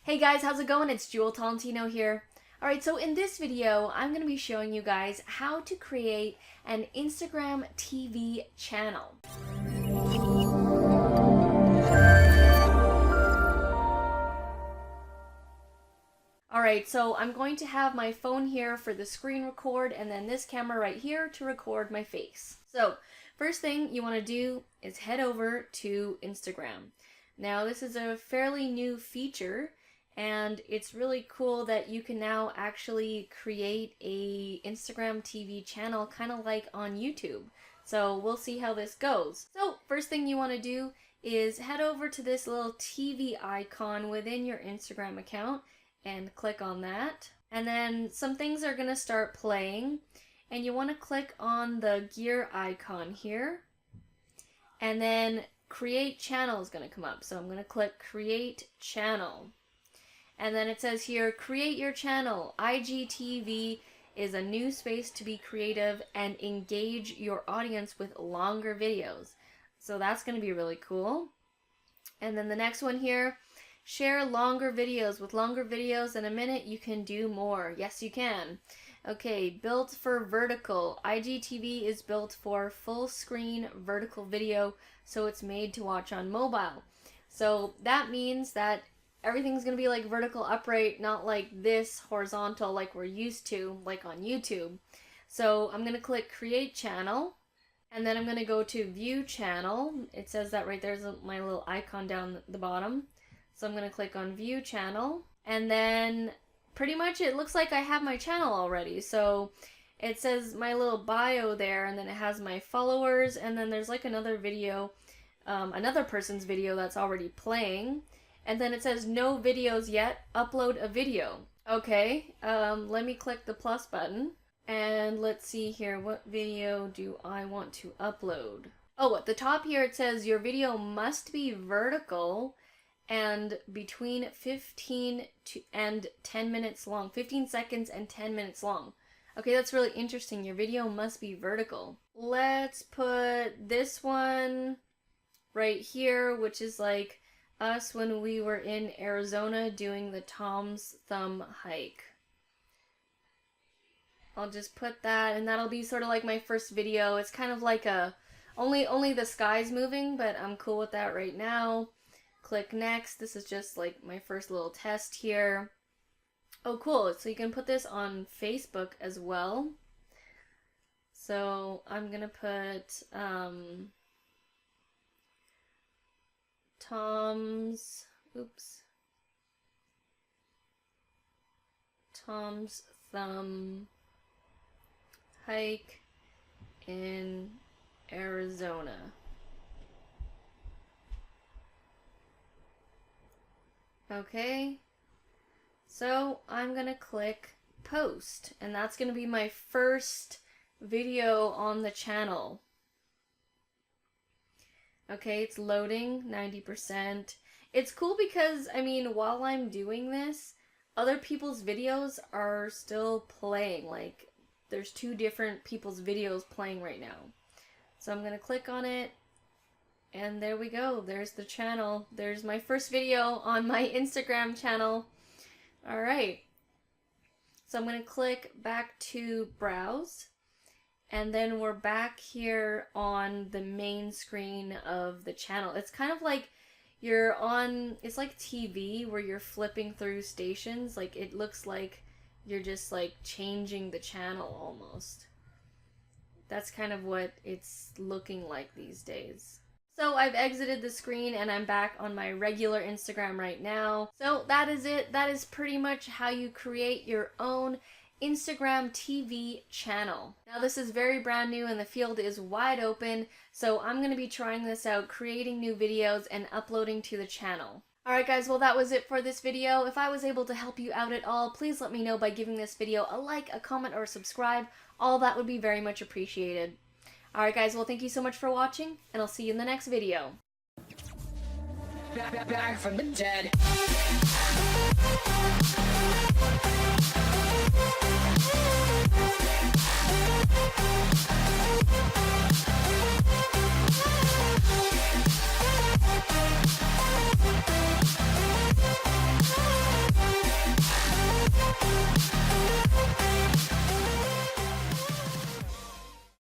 Hey guys, how's it going? It's Jewel Tolentino here. Alright, so in this video, I'm going to be showing you guys how to create an Instagram TV channel. Alright, so I'm going to have my phone here for the screen record and then this camera right here to record my face. So, first thing you want to do is head over to Instagram. Now, this is a fairly new feature, and it's really cool that you can now actually create a Instagram TV channel kind of like on YouTube. So we'll see how this goes. So first thing you want to do is head over to this little TV icon within your Instagram account and click on that. And then some things are going to start playing, and you want to click on the gear icon here, and then create channel is going to come up. So I'm going to click create channel. And then it says here, create your channel. IGTV is a new space to be creative and engage your audience with longer videos. So that's going to be really cool. And then the next one here, share longer videos. With longer videos in a minute, you can do more. Yes, you can. Okay, built for vertical. IGTV is built for full screen vertical video, so it's made to watch on mobile. So that means that everything's going to be like vertical upright, not like this horizontal like we're used to, like on YouTube. So I'm going to click create channel, and then I'm going to go to view channel. It says that right there's my little icon down the bottom. So I'm going to click on view channel, and then pretty much it looks like I have my channel already. So it says my little bio there, and then it has my followers, and then there's like another video, another person's video that's already playing. And then it says no videos yet, upload a video. Okay, let me click the plus button. And let's see here, what video do I want to upload? Oh, at the top here it says your video must be vertical and between 15 and 10 minutes long. 15 seconds and 10 minutes long. Okay, that's really interesting. Your video must be vertical. Let's put this one right here, which is like us when we were in Arizona doing the Tom's Thumb hike. I'll just put that, and that'll be sort of like my first video. It's kind of like a only the sky's moving, but I'm cool with that right now. Click next. This is just like my first little test here. Oh, cool. So you can put this on Facebook as well. So I'm gonna put Tom's Thumb hike in Arizona. Okay, so I'm gonna click post, and that's gonna be my first video on the channel. Okay, it's loading, 90%. It's cool because, I mean, while I'm doing this, other people's videos are still playing. Like, there's two different people's videos playing right now. So I'm going to click on it, and there we go. There's the channel. There's my first video on my Instagram channel. Alright. So I'm going to click back to browse. And then we're back here on the main screen of the channel. It's kind of like you're on, it's like TV where you're flipping through stations. Like it looks like you're just like changing the channel almost. That's kind of what it's looking like these days. So I've exited the screen and I'm back on my regular Instagram right now. So that is it. That is pretty much how you create your own Instagram TV channel. Now this is very brand new and the field is wide open, so I'm going to be trying this out, creating new videos and uploading to the channel. Alright guys, well that was it for this video. If I was able to help you out at all, please let me know by giving this video a like, a comment, or a subscribe. All that would be very much appreciated. Alright guys, well thank you so much for watching, and I'll see you in the next video. Back from the dead.